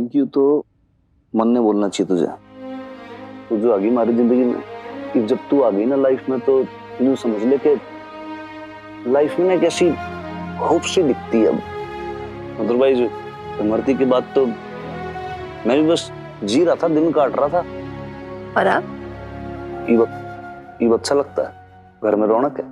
Thank you तो मन ने बोलना चाहिए तुझे। तू जो आ गई हमारी जिंदगी में, कि जब तू आ गई ना लाइफ में, तो यूं समझ ले कि लाइफ में ना कैसी होप सी दिखती है अब। अदरवाइज मरती के बाद तो मैं भी बस जी रहा था, दिन काट रहा था। और अब ये अच्छा लगता है, घर में रौनक है।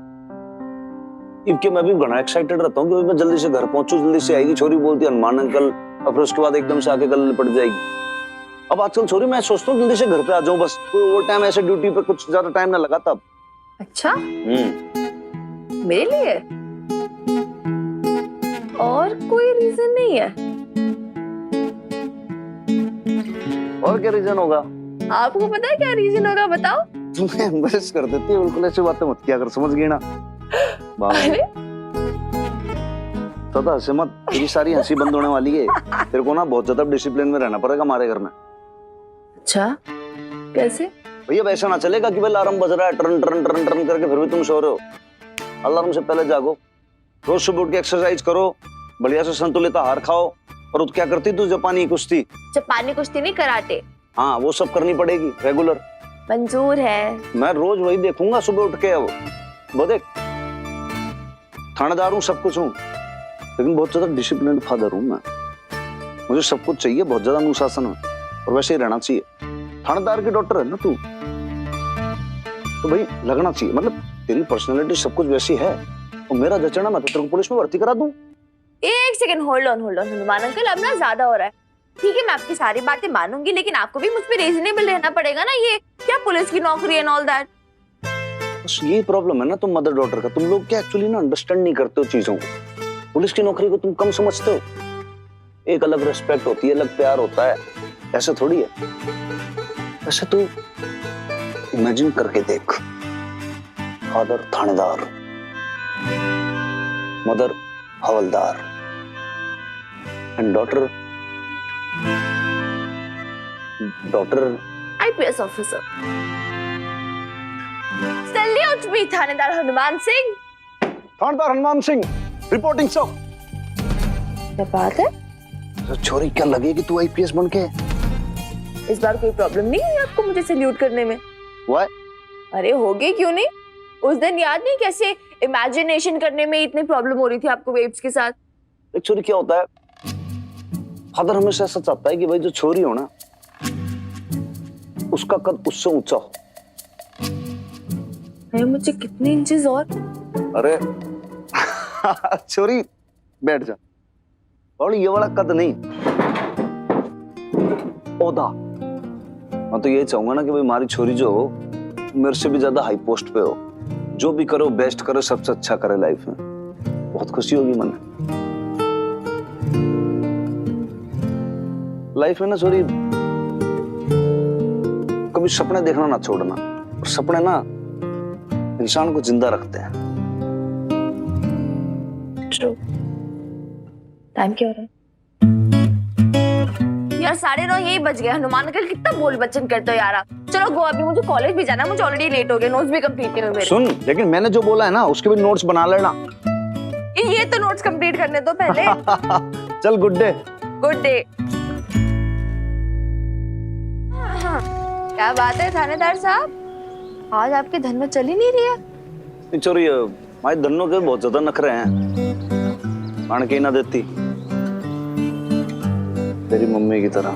इनके मैं भी बड़ा एक्साइटेड रहता हूँ कि मैं जल्दी से घर पहुंचूं, जल्दी से आएगी छोरी, बोलती हनुमान अंकल, और फिर उसके बाद एकदम से आके गले पड़ जाएगी। अब आजकल छोरी मैं सोचता हूँ जल्दी से घर पे आ जाऊं, बस कोई और टाइम ऐसे ड्यूटी पे कुछ ज्यादा टाइम ना लगा तब। अच्छा मेरे लिए और कोई रीजन नहीं है? और क्या रीजन होगा? आपको पता है क्या रीजन होगा, बताओ। तुम्हें एम्बैरेस कर देती है, बिल्कुल ऐसी बातें मत किया कर, समझ गई ना? अरे तो हंसे मत, तेरी सारी हंसी बंद होने वाली है। तेरे को ना बहुत ज्यादा डिसिप्लिन में रहना पड़ेगा हमारे घर में। अच्छा कैसे? भैया वैसा ना चलेगा कि भाई अलार्म बज रहा है टर्न टर्न टर्न टर्न करके फिर भी तुम सो रहे हो। अलार्म से पहले जागो, रोज सुबह उठ के एक्सरसाइज करो, बढ़िया से संतुलित आहार खाओ। और क्या करती तू? जापानी कुश्ती। जापानी कुश्ती नहीं, कराटे। हाँ वो सब करनी पड़ेगी रेगुलर। मंजूर है। मैं रोज वही देखूंगा सुबह उठ के। अब वो देख, थानेदार हूँ, सब कुछ हूँ, लेकिन बहुत ज्यादा डिसिप्लिन फादर हूँ मैं। मुझे सब कुछ चाहिए, बहुत ज्यादा अनुशासन है, और वैसे ही रहना चाहिए। थानेदार की डॉक्टर है ना तू, तो भाई लगना चाहिए। मतलब तेरी पर्सनालिटी सब कुछ वैसी है, और मेरा जचना, मैं तो तेरे को पुलिस में भर्ती करा दूं। एक second, hold on Hanuman uncle, अब ना ज्यादा हो रहा है। ठीक है मैं आपकी सारी बातें मानूंगी, लेकिन आपको भी मुझ पे रीजनेबल रहना पड़ेगा ना। ये क्या पुलिस की नौकरी एंड ऑल दैट। बस यही प्रॉब्लम है ना तुम मदर डॉटर का, तुम लोग क्या एक्चुअली ना अंडरस्टैंड नहीं करते हो चीजों को। पुलिस की नौकरी को तुम कम समझते हो। एक अलग रिस्पेक्ट होती है, अलग प्यार होता है, ऐसा थोड़ी है। ऐसे तू इमेजिन करके देख, फादर थानेदार, मदर हवलदार, and daughter IPS officer. Salute me थानेदार हनुमान सिंह। थानेदार हनुमान सिंह रिपोर्टिंग सर। क्या बात है? तो छोरी क्या लगेगी तू आईपीएस बन के? इस बार कोई प्रॉब्लम नहीं हुई आपको मुझे सैल्यूट करने में? Why? अरे होगी क्यों नहीं। उस दिन याद नहीं कैसे इमेजिनेशन करने में इतनी प्रॉब्लम हो रही थी आपको वेव्स के साथ। एक छोरी क्या होता है, फादर हमेशा ऐसा चाहता है कि भाई जो छोरी हो ना, उसका कद उससे ऊंचा हो। मुझे कितने इंचेस और? अरे छोरी बैठ जा, और ये वाला कद नहीं, ओदा। मैं तो यही चाहूंगा ना कि भाई हमारी छोरी जो हो मेरे से भी ज्यादा हाई पोस्ट पे हो, जो भी करो बेस्ट करो, सबसे अच्छा करे लाइफ में। बहुत खुशी होगी मन। लाइफ में ना छोरी कभी सपने देखना ना छोड़ना, और सपने ना इंसान को जिंदा रखते हैं। ट्रू। टाइम क्या हो रहा है यार? 9:30 यही बज गया। हनुमान अंकल कितना बोल बच्चन करते हो यार आप। चलो गो, अभी मुझे कॉलेज भी जाना है, मुझे ऑलरेडी लेट हो गया, नोट्स भी कंप्लीट नहीं हुए मेरे। सुन, लेकिन मैंने जो बोला है ना उसके भी नोट्स बना लेना। ये तो नोट्स कंप्लीट करने दो पहले। चल गुड डे। Good day. क्या बात है थानेदार साहब, आज आपके धन में चल ही नहीं रही है। चोरी भाई, धनों के बहुत ज्यादा नखरे हैं, आन के ना देती तेरी मम्मी की तरह।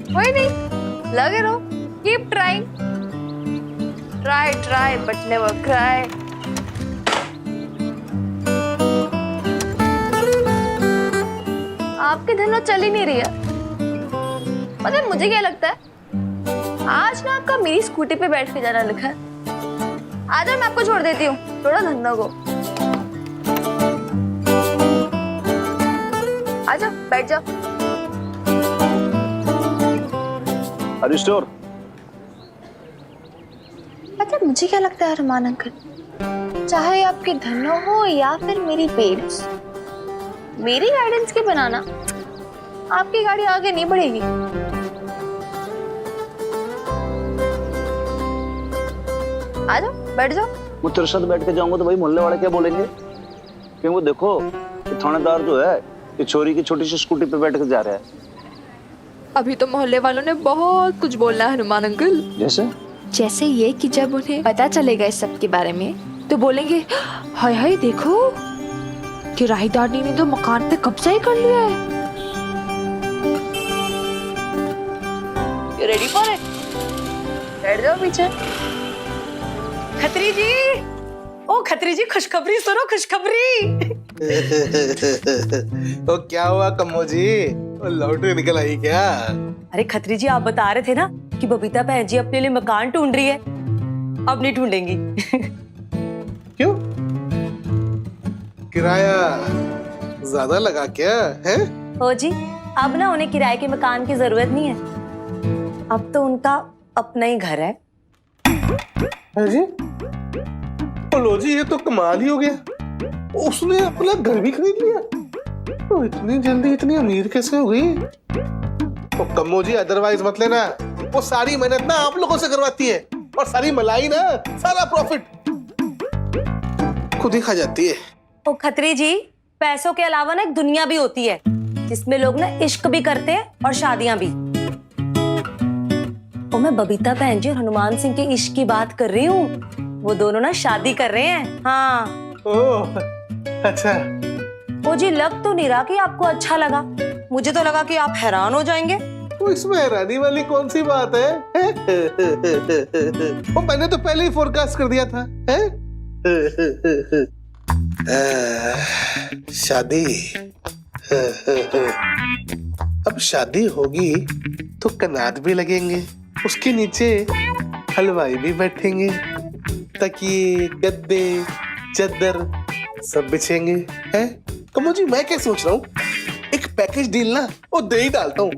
कोई नहीं, लगे रहो, keep trying, try but never cry. आपके धनों चल ही नहीं रही है। पता है मुझे क्या लगता है, आज ना आपका मेरी स्कूटी पे बैठ के जाना लिखा है। आ जाओ, मैं आपको छोड़ देती हूँ, थोड़ा धंधा को। आ जाओ, बैठ जाओ। Our store. पता है मुझे क्या लगता है अरमान अंकल, चाहे आपके धनों हो या फिर मेरी पेरेंट्स, मेरी गाइडेंस के बनाना आपकी गाड़ी आगे नहीं बढ़ेगी। आ जाओ, बैठ जाओ। मैं तेरे साथ बैठ के जाऊंगा तो भाई मोहल्ले वाले क्या बोलेंगे? कि वो देखो थानेदार जो है ये चोरी की छोटी सी स्कूटी पे बैठ के जा रहा है। अभी तो मोहल्ले वालों ने बहुत कुछ बोलना है हनुमान अंकल। जैसे ये कि जब उन्हें पता चलेगा इस सब के बारे में तो बोलेंगे, हाय हाय देखो किराएदारनी ने तो मकान पे कब्जा ही कर लिया है। You ready for it? बैठ जाओ पीछे। खत्री जी, ओ खत्री जी, खुशखबरी सुनो, खुशखबरी। तो क्या हुआ कम्मो जी, लॉटरी निकल आई क्या? अरे खत्री जी, आप बता रहे थे ना कि बबीता बहन जी अपने लिए मकान ढूंढ रही है। अब नहीं ढूंढेंगी। क्यों? किराया ज्यादा लगा क्या है? ओ जी, अब ना उन्हें किराए के मकान की जरूरत नहीं है, अब तो उनका अपना ही घर है। जी? लो जी, ये तो कमाल ही हो गया, उसने अपना घर भी खरीद लिया। तो इतनी जल्दी इतनी अमीर कैसे हो गई? तो कम्मो जी अदरवाइज मत लेना, वो सारी मेहनत ना आप लोगों से करवाती है और सारी मलाई ना, सारा प्रॉफिट खुद ही खा जाती है। ओ खत्री जी, पैसों के अलावा ना एक दुनिया भी होती है जिसमें लोग ना इश्क भी करते हैं और शादियां भी। ओ मैं बबीता बहन जी और हनुमान सिंह के इश्क की बात कर रही हूँ, वो दोनों ना शादी कर रहे हैं। हाँ। ओह अच्छा। ओ जी, लग तो नहीं रहा कि आपको अच्छा लगा, मुझे तो लगा कि आप हैरान हो जाएंगे। तो इसमें हैरानी वाली कौन सी बात है? वो मैंने तो पहले ही फोरकास्ट कर दिया था। शादी, अब शादी होगी तो कनात भी लगेंगे, उसके नीचे हलवाई भी बैठेंगे, तकिए गद्दे चादर सब बिछेंगे। हैं? कमो जी, मैं क्या सोच रहा हूँ, एक पैकेज डील ना वो दे ही डालता हूँ,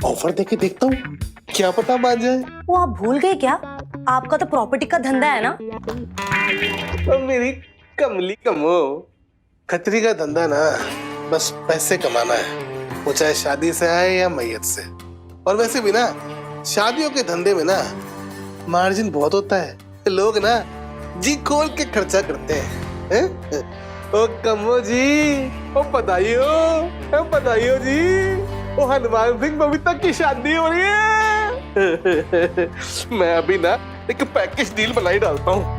ऑफर देके देखता हूँ, क्या पता मान जाए। वो आप भूल गए क्या, आपका तो प्रॉपर्टी का धंधा है ना। तो मेरी कमली कमो, खतरी का धंधा ना बस पैसे कमाना है, वो चाहे शादी से आए या मैयत से। और वैसे भी ना शादियों के धंधे में ना मार्जिन बहुत होता है, लोग ना जी खोल के खर्चा करते हैं। ओ कमो जी, ओ बधाइयो जी, ओ हनुमान सिंह बबीता की शादी हो रही है। मैं अभी ना एक पैकेज डील बनाई डालता हूँ।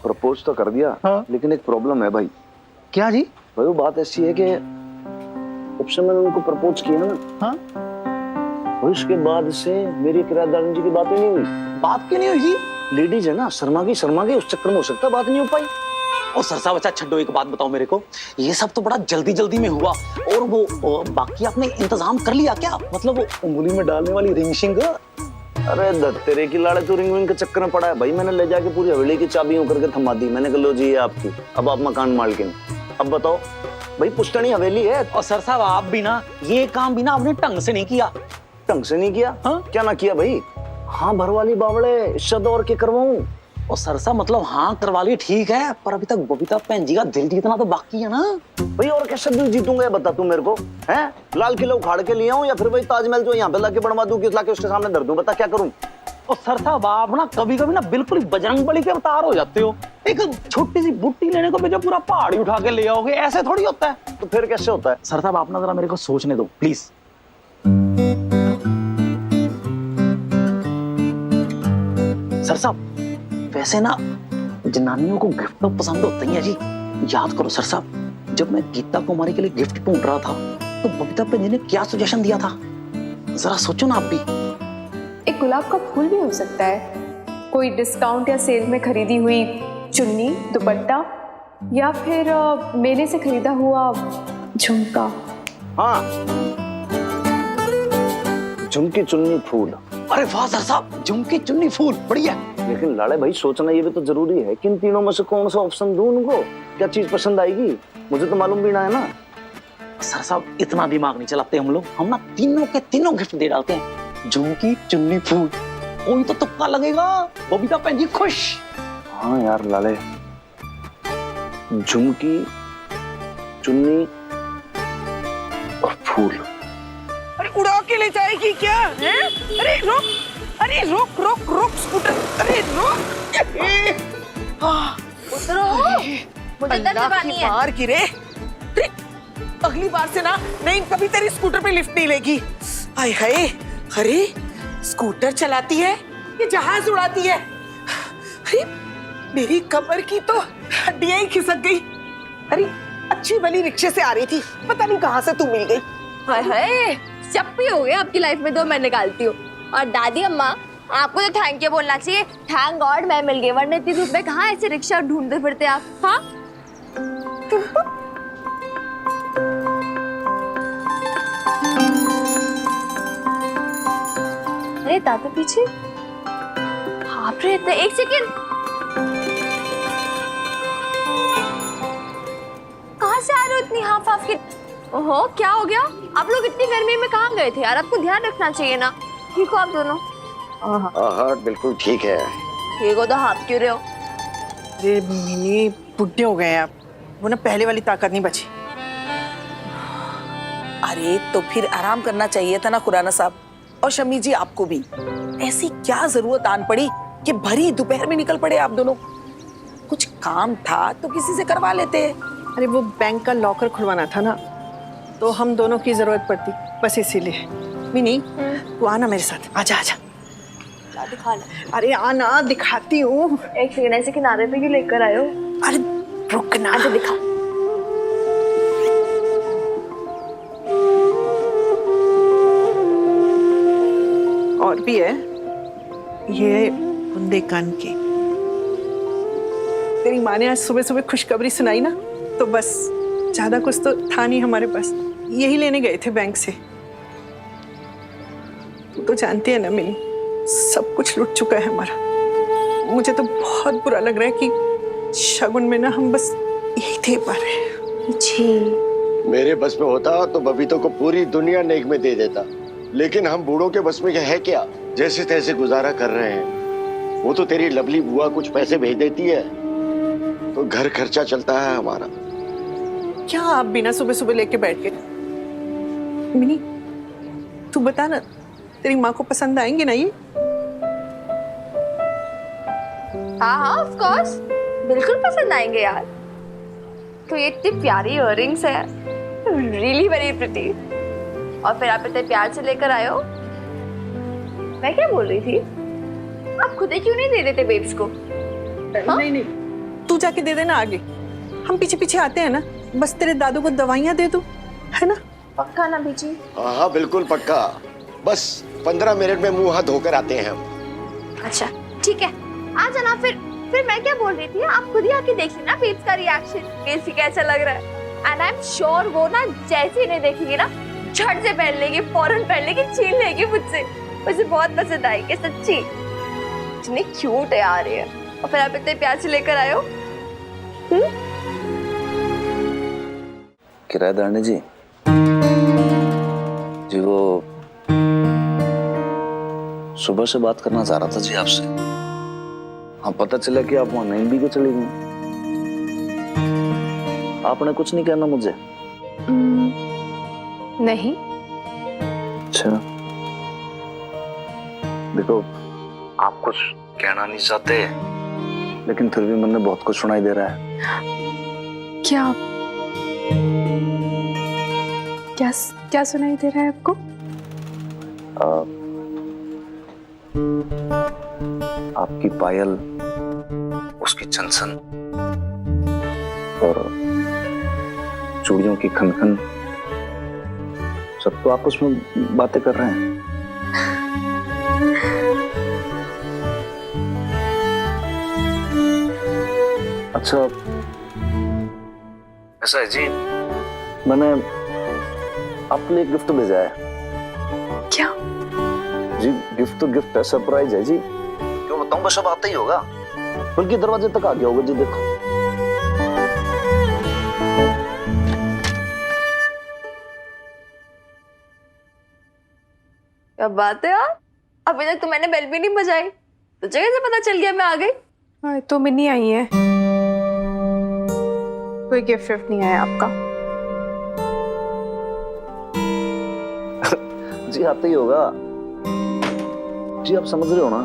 प्रपोज तो कर दिया। हाँ। लेकिन एक प्रॉब्लम है भाई। क्या जी? भाई वो बात ऐसी है कि जब से मैंने उनको प्रपोज किया ना, हाँ? और उसके बाद से मेरी किराएदार जी की बात ही नहीं हुई। बात क्यों नहीं हुई जी? लेडीज है ना, शर्मा की उस चक्कर में हो सकता है बात नहीं हो पाई। और सरसा बच्चा छड्डो, एक बात बताओ मेरे को, ये सब तो बड़ा जल्दी जल्दी में हुआ, और वो बाकी आपने इंतजाम कर लिया क्या? मतलब वो उंगली में डालने वाली रिंग शिंग? अरे दत्तेरे की लाड़े, तो रिंग विंग के चक्कर में पड़ा है भाई। मैंने ले जाके पूरी हवेली की चाबी यूं करके थमा दी। मैंने कहा लो जी ये आपकी, अब आप मकान मालकिन। अब बताओ भाई, पुश्तैनी हवेली है। और सर साहब आप भी ना ये काम भी ना आपने ढंग से नहीं किया। ढंग से नहीं किया? हाँ? क्या ना किया भाई? हाँ भर वाली बावड़े, इससे और के करवाऊं? और सरसा मतलब हाँ करवा ली ठीक है, पर अभी तक बबीता बहन जी का दिल जीतना तो बाकी है ना भाई। और कैसे दिल जीतूंगा बता तू मेरे को? हैं? लाल किला उखाड़ के लिए आऊं या फिर भाई ताजमहल जो यहाँ पे लाके बनवा दूं, लाके उसके सामने धर दूं? बता क्या करूं? और सर साहब आप ना कभी कभी ना बिल्कुल ही बजरंगबली के अवतार हो जाते हो। एक छोटी सी बुट्टी लेने को भी जो पूरा पहाड़ी उठा के ले आओगे, ऐसे थोड़ी होता है। तो फिर कैसे होता है? सर साहब आप ना जरा मेरे को सोचने दो प्लीज। सर साहब वैसे ना जनानियों को गिफ्ट तो पसंद होते ही है जी। याद करो सर साहब, जब मैं गीता कुमारी के लिए गिफ्ट ढूंढ रहा था तो बबीता बहन जी ने क्या सजेशन दिया था, जरा सोचो ना आप भी। एक गुलाब का फूल भी हो सकता है, कोई डिस्काउंट या सेल में खरीदी हुई चुन्नी दुपट्टा, या फिर मेले से खरीदा हुआ झुमका। हाँ, झुमकी चुन्नी फूल। अरे वाह सर साहब, झुमकी चुन्नी फूल बढ़िया। लेकिन लाड़े भाई सोचना ये भी तो जरूरी है कि इन तीनों में से कौन सा ऑप्शन दूं उनको, क्या चीज पसंद आएगी, मुझे तो मालूम भी ना है ना। सर साहब इतना दिमाग नहीं चलाते हम लोग, हम ना तीनों के तीनों गिफ्ट दे डालते हैं, झुमकी चुन्नी फूल। कोई तो तुक्का लगेगा, बबीता बहन जी खुश। हाँ यार लाले, झुमकी चुन्नी और फूल। अरे उड़ा के ले जाएगी क्या? हैं? अरे रोक, अरे रोक रोक रोक स्कूटर, अरे रोक। उतरो, मुझे दर्द अल्लाह पानी की है। मार गिरे। अरे अगली बार से ना नहीं कभी तेरी स्कूटर पे लिफ्ट नहीं लेगी। हाय हाय, अरे स्कूटर चलाती है ये जहाज उड़ाती है। अरे मेरी कमर की तो हड्डियां ही खिसक गई। अरे अच्छी भली रिक्शे से आ रही थी, पता नहीं कहाँ से तू मिल गई। हाय हाय, जब भी हो गया आपकी लाइफ में तो मैं निकालती हूँ। और दादी अम्मा, आपको तो थैंक यू बोलना चाहिए। थैंक गॉड मैं मिल गई, वरना इतनी धूप में कहाँ ऐसे रिक्शा ढूंढते फिरते आप। हाँ अरे दादा पीछे, आप रे इतना, एक सेकेंड, कहाँ से आ रहे हो इतनी हाफ हाफ के? ओहो क्या हो गया? आप लोग इतनी गर्मी में कहाँ गए थे यार? आपको ध्यान रखना चाहिए ना। ठीक हो आप दोनों? हाँ बिल्कुल ठीक है। ठीक हो तो हाफ क्यों रहे हो? अरे मिनी बुढ़े हो गए हैं आप, वो ना पहले वाली ताकत नहीं बची। अरे तो फिर आराम करना चाहिए था ना खुराना साहब, और शमी जी आपको भी। ऐसी क्या जरूरत आन पड़ी कि भरी दोपहर में निकल पड़े आप दोनों? कुछ काम था तो किसी से करवा लेते। अरे वो बैंक का लॉकर खुलवाना था ना, तो हम दोनों की जरूरत पड़ती, बस इसीलिए। मिनी तू आना मेरे साथ, आजा आजा। दिखा लो। अरे आना, दिखाती हूँ। एक सेकंड, ऐसे किनारे पे क्यों लेकर आए हो? अरे रुकना। आजा दिखा। और भी है, ये बुंदे कान की। तेरी माँ ने आज सुबह सुबह खुशखबरी सुनाई ना, तो बस ज्यादा कुछ तो था नहीं हमारे पास, यही लेने गए थे बैंक से। तू तो जानती है ना मिनी, सब कुछ लुट चुका है हमारा। मुझे तो बहुत बुरा लग रहा है कि शगुन में ना हम बस यही थे पा रहे। जी मेरे बस में होता तो बबीता को पूरी दुनिया नेक में दे देता, लेकिन हम बूढ़ों के बस में है क्या? जैसे तैसे गुजारा कर रहे हैं। वो तो तेरी लवली बुआ कुछ पैसे भेज देती है तो घर खर्चा चलता है हमारा। क्या आप बिना सुबह सुबह लेके बैठ गए? मिनी तू बता ना, तेरी माँ को पसंद आएंगे ना ये? हाँ हाँ ऑफ कोर्स, बिल्कुल पसंद आएंगे यार। तो ये इतनी प्यारी इयररिंग्स है, रियली वेरी प्रिटी। और फिर आप इतने प्यार से लेकर आए हो। मैं क्या बोल रही थी, आप खुद ही क्यों नहीं दे देते बेब्स को? हाँ? नहीं नहीं, तू जाके दे देना आगे, हम पीछे पीछे आते हैं ना। बस तेरे दादू को दवाइयाँ दे दूं, है ना? पक्का ना बीजी? हाँ बिल्कुल पक्का। बस 15 मिनट में मुंह हाथ धोकर आते हैं हम। अच्छा ठीक है, आ जाना फिर मैं क्या बोल रही थी, आप खुद ही आके देखिए ना बेब्स का रिएक्शन, कैसी कैसा लग रहा है। एंड आई एम श्योर वो ना जैसे ही नहीं देखेगी ना, झट से पहन लेगी, फौरन पहन लेगी, छीन लेगी मुझसे। मुझे बहुत पसंद आएगी सच्ची, इतनी क्यूट है यार ये। और फिर आप इतने प्यार से लेकर आए हो। किराएदारनी जी, जी वो सुबह से बात करना चाह रहा था जी आपसे। हाँ पता चला कि आप वहां नहीं भी को चली गई। आपने कुछ नहीं कहना मुझे? नहीं। अच्छा देखो, आप कुछ कहना नहीं चाहते, लेकिन फिर भी मन में बहुत कुछ सुनाई दे रहा है। क्या क्या क्या सुनाई दे रहा है आपको? आपकी पायल, उसकी छनछन और चूड़ियों की खनखन, सब तो आपस में बातें कर रहे हैं। अच्छा ऐसा है जी, मैंने आपके लिए गिफ्ट भेजा है। क्या? जी गिफ्ट तो गिफ्ट है, सरप्राइज है जी। क्यों बताऊं, बस अब आता ही होगा, बल्कि दरवाजे तक आ गया होगा जी। देखो क्या बात है यार, अभी तक तो मैंने बेल भी नहीं बजाई, तो जगह से पता चल गया मैं आ गई। हाँ, तो मिनी आई है, कोई गिफ्ट विफ्ट नहीं आया आपका? जी आता ही होगा जी, आप समझ रहे हो ना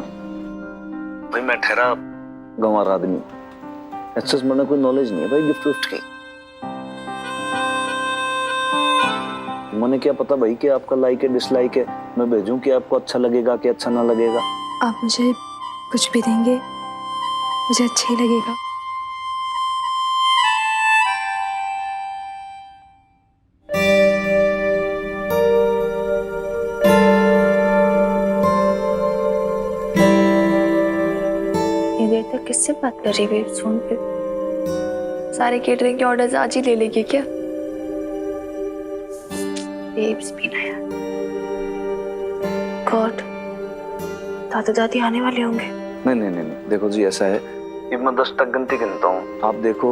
भाई, मैं ठहरा गंवार आदमी, अच्छे से मैंने कोई नॉलेज नहीं है भाई गिफ्ट विफ्ट की। मैंने क्या पता भाई कि आपका लाइक है डिसलाइक है, मैं भेजूं कि आपको अच्छा लगेगा कि अच्छा ना लगेगा। आप मुझे कुछ भी देंगे मुझे अच्छा ही लगेगा। ये देर तक किससे बात कर रही है फोन पे? सारे केटरिंग के ऑर्डर्स आज ही ले लेगी क्या? बेब्स भी ना यार। गॉड, दादा दादी आने वाले होंगे। नहीं नहीं नहीं नहीं, देखो जी ऐसा है कि मैं 10 तक गिनती गिनता हूँ, आप देखो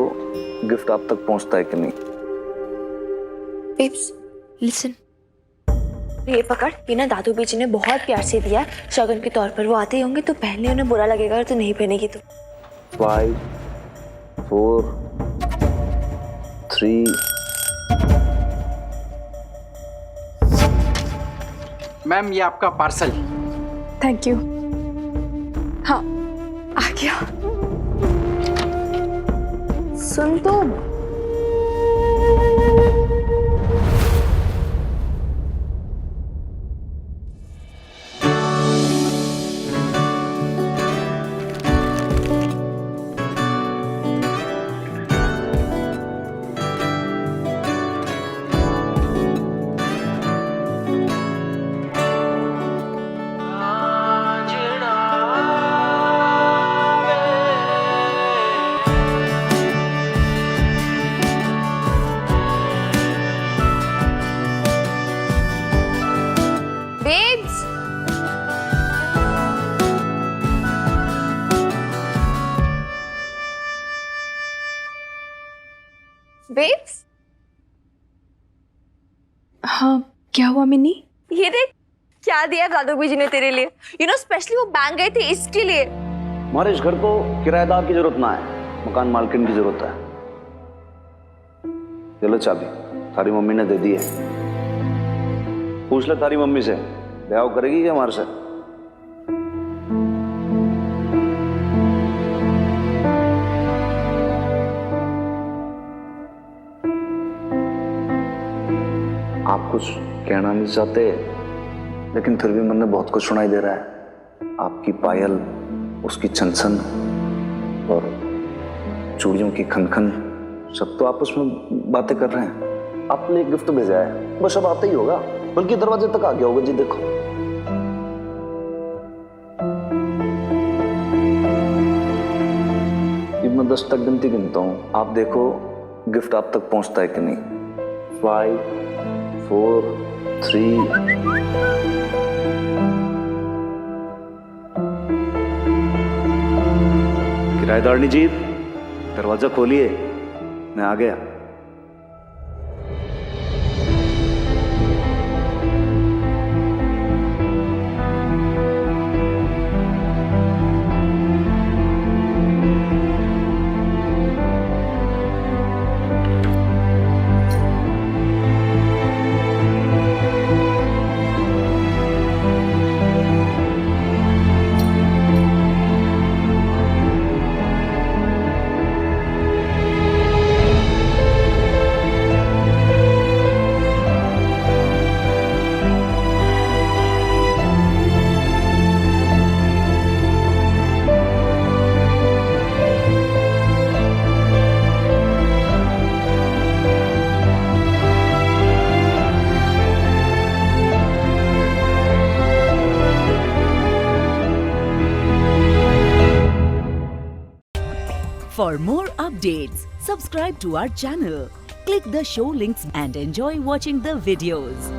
गिफ्ट आप तक पहुँचता है कि नहीं। बेब्स लिसन, ये पकड़, ये ना दादू बीजी ने बहुत प्यार से दिया है शगन के तौर पर। वो आते ही होंगे तो पहनने उन्हें बुरा लगेगा अगर तू नहीं पहनेगी तो। 5 4 3 मैम ये आपका पार्सल। Thank you. हाँ आ गया। सुन तो, बेब्स बेब्स, हाँ क्या हुआ मिनी? ये देख क्या दिया दादू बीजी ने तेरे लिए। यू नो स्पेशली वो बैंक गए थे इसके लिए। हमारे इस घर को किराएदार की जरूरत ना है, मकान मालकिन की जरूरत है। चलो चाबी तारी मम्मी ने दे दी है, पूछ ले तारी मम्मी से ब्याह करेगी क्या हमारे से। आप कुछ कहना नहीं चाहते लेकिन फिर भी मन में बहुत कुछ सुनाई दे रहा है। आपकी पायल, उसकी छन-छन और चूड़ियों की खनखन, सब तो आपस में बातें कर रहे हैं। आपने एक गिफ्ट भेजा है, बस अब आता ही होगा, बल्कि दरवाजे तक आ गया होगा जी। देखो ये मैं 10 तक गिनती गिनता हूँ, आप देखो गिफ्ट आप तक पहुंचता है कि नहीं। 5 4 3 किराएदारनी जी दरवाजा खोलिए, मैं आ गया। For more updates, subscribe to our channel, click the show links and enjoy watching the videos.